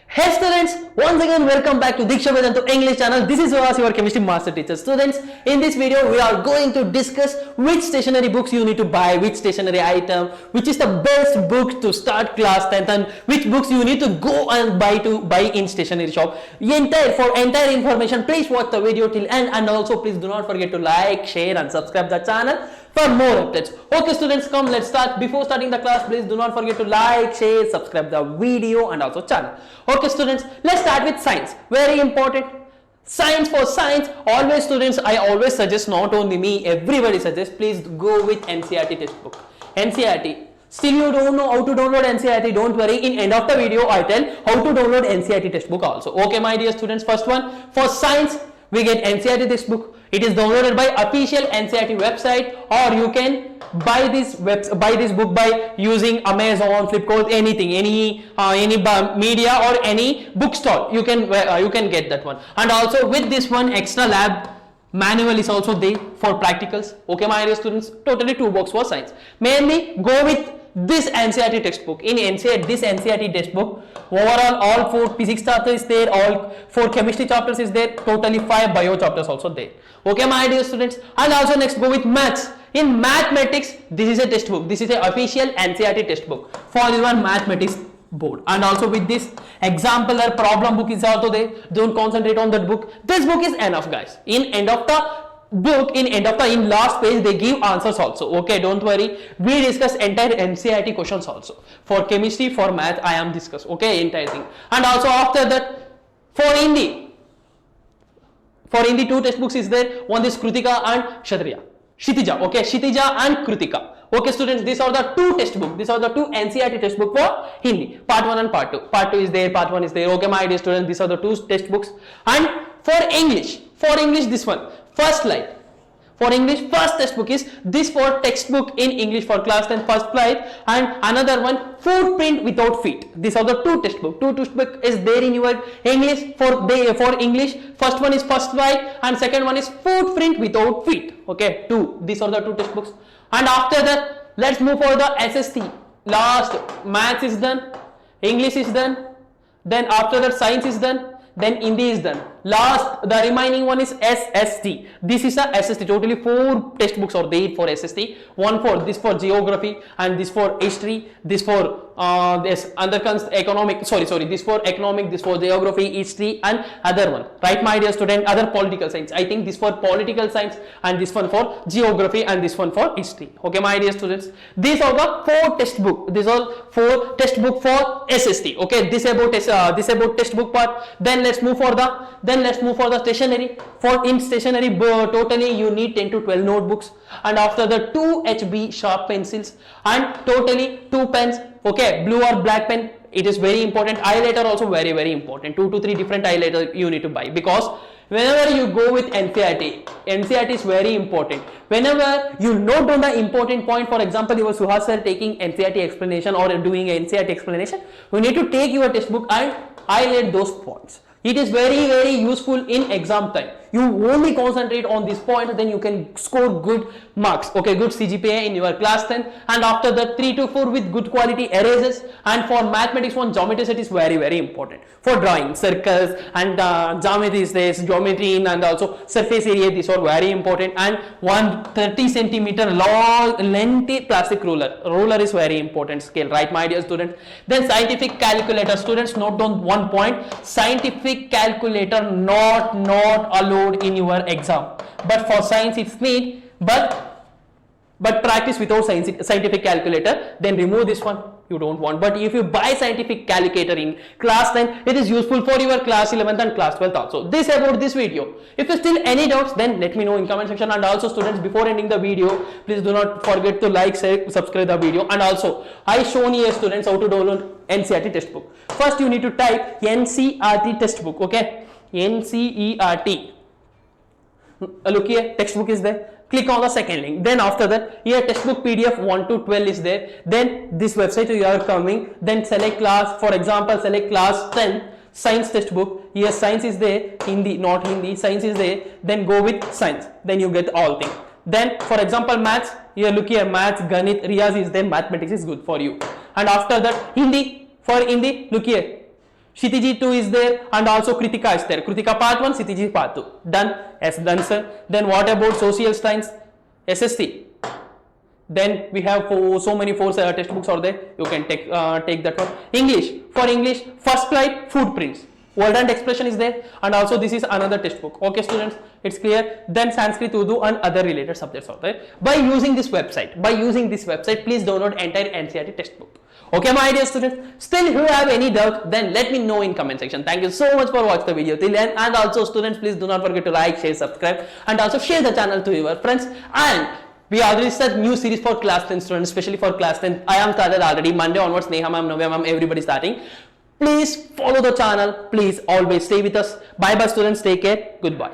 Hey students, once again welcome back to Diksha Vedantu English channel. This is Vivas, your chemistry master teacher. Students, in this video we are going to discuss which stationery books you need to buy, which stationery item, which is the best book to start class 10th, and which books you need to go and buy in stationery shop. For entire information, please watch the video till end, and also please do not forget to like, share and subscribe the channel for more updates. Okay students, come let's start. Before starting the class, please do not forget to like, share, subscribe the video and also channel. Okay students, let's start with science. Very important. Science, for science, always students, I always suggest, not only me, everybody suggests, please go with NCERT textbook. NCERT. Still you don't know how to download NCERT, don't worry. In end of the video, I tell how to download NCERT textbook also. Okay my dear students, first one, for science, we get NCERT textbook. It is downloaded by official NCERT website, or you can buy this book by using Amazon, Flipkart, anything, any media or any bookstore. You can get that one. And also with this one, extra lab manual is also there for practicals. Okay my dear students, totally 2 books for science. Mainly go with this NCERT textbook. In this NCERT textbook, overall all 4 physics chapters is there, all 4 chemistry chapters is there, totally 5 bio chapters also there. Okay my dear students, and also next go with maths. In mathematics, this is a textbook. This is a official NCERT textbook for this one mathematics board. And also with this example or problem book is also there. Don't concentrate on that book. This book is enough guys. In end of the book, in last page they give answers also. Okay, don't worry, we discuss entire NCERT questions also. For chemistry, for math, I am discuss. Okay, entire thing. And also after that, for Hindi 2 textbooks is there. One is Kritika and Kshitija. Okay, Kshitija and Kritika. Okay students, these are the 2 textbooks. These are the 2 NCERT textbook for Hindi. Part 1 and part 2. Part 2 is there, part 1 is there. Okay my dear students, these are the 2 textbooks. And for English this one, first slide. For English, first textbook is this for textbook in English for class 10 first slide, and another one footprint without feet. These are the 2 textbook. 2 textbook is there in your English for English. First one is first slide and second one is footprint without feet. Okay, 2. These are the 2 textbooks. And after that, let's move for the SST. Last, maths is done, English is done, then after that science is done, then Hindi is done. Last, the remaining one is SST. This is a SST. Totally 4 textbooks are there for SST. One for this for geography, and this for history, this for economic. This for economic, this for geography, history, and other one. Right, my dear student? Other political science. I think this for political science, and this one for geography, and this one for history. Okay, my dear students. These are the 4 textbook. These are 4 textbook for SST. Okay, this about textbook part. Then let's move for the stationery. For in stationery, totally you need 10 to 12 notebooks, and after the 2 HB sharp pencils, and totally 2 pens. Okay, blue or black pen, it is very important. Highlighter also very important. 2 to 3 different highlighter you need to buy, because whenever you go with NCERT is very important. Whenever you note down the important point, for example, you were Suhas sir taking NCERT explanation or doing NCERT explanation, you need to take your textbook and highlight those points. It is very useful in exam time. You only concentrate on this point, then you can score good marks. Okay, good CGPA in your class 10, and after that 3 to 4 with good quality erasers. And for mathematics one, geometry set is very important. For drawing circles and geometry is there, geometry and also surface area, these are very important. And 130 centimeter long lengthy plastic ruler is very important scale, right my dear students? Then scientific calculator, students note down one point: scientific calculator not allowed in your exam, but for science it's need, but practice without scientific calculator, then remove this one, you don't want. But if you buy scientific calculator in class 10, it is useful for your class 11th and class 12th also. This about this video. If you still any doubts, then let me know in comment section. And also students, before ending the video, please do not forget to like, share, subscribe the video. And also I shown here students how to download NCERT textbook. First you need to type NCERT textbook. Okay, NCERT. Look here, textbook is there. Click on the second link. Then after that, here textbook PDF 1 to 12 is there. Then this website you are coming. Then select class. For example, select class 10 science textbook. Here science is there. Hindi, not Hindi. Science is there. Then go with science. Then you get all things. Then for example, maths. Here look here, maths, Ganit, Riyaz is there. Mathematics is good for you. And after that, Hindi. For Hindi, look here. Kshitiji 2 is there, and also Kritika is there. Kritika part 1, Kshitiji part 2. Done? Yes, done, sir. Then what about social science? SSC. Then we have so many four textbooks are there. You can take that one. English. For English, first flight footprints. Word and expression is there, and also this is another textbook. Okay, students, it's clear. Then Sanskrit, Urdu, and other related subjects are there. By using this website, please download entire NCERT textbook. Okay, my dear students. Still, if you have any doubt, then let me know in comment section. Thank you so much for watching the video till end. And also, students, please do not forget to like, share, subscribe, and also share the channel to your friends. And we already start new series for class 10 students, especially for class 10. I am started already. Monday onwards, Neha ma'am, Navya ma'am, everybody starting. Please follow the channel. Please always stay with us. Bye bye students. Take care. Goodbye.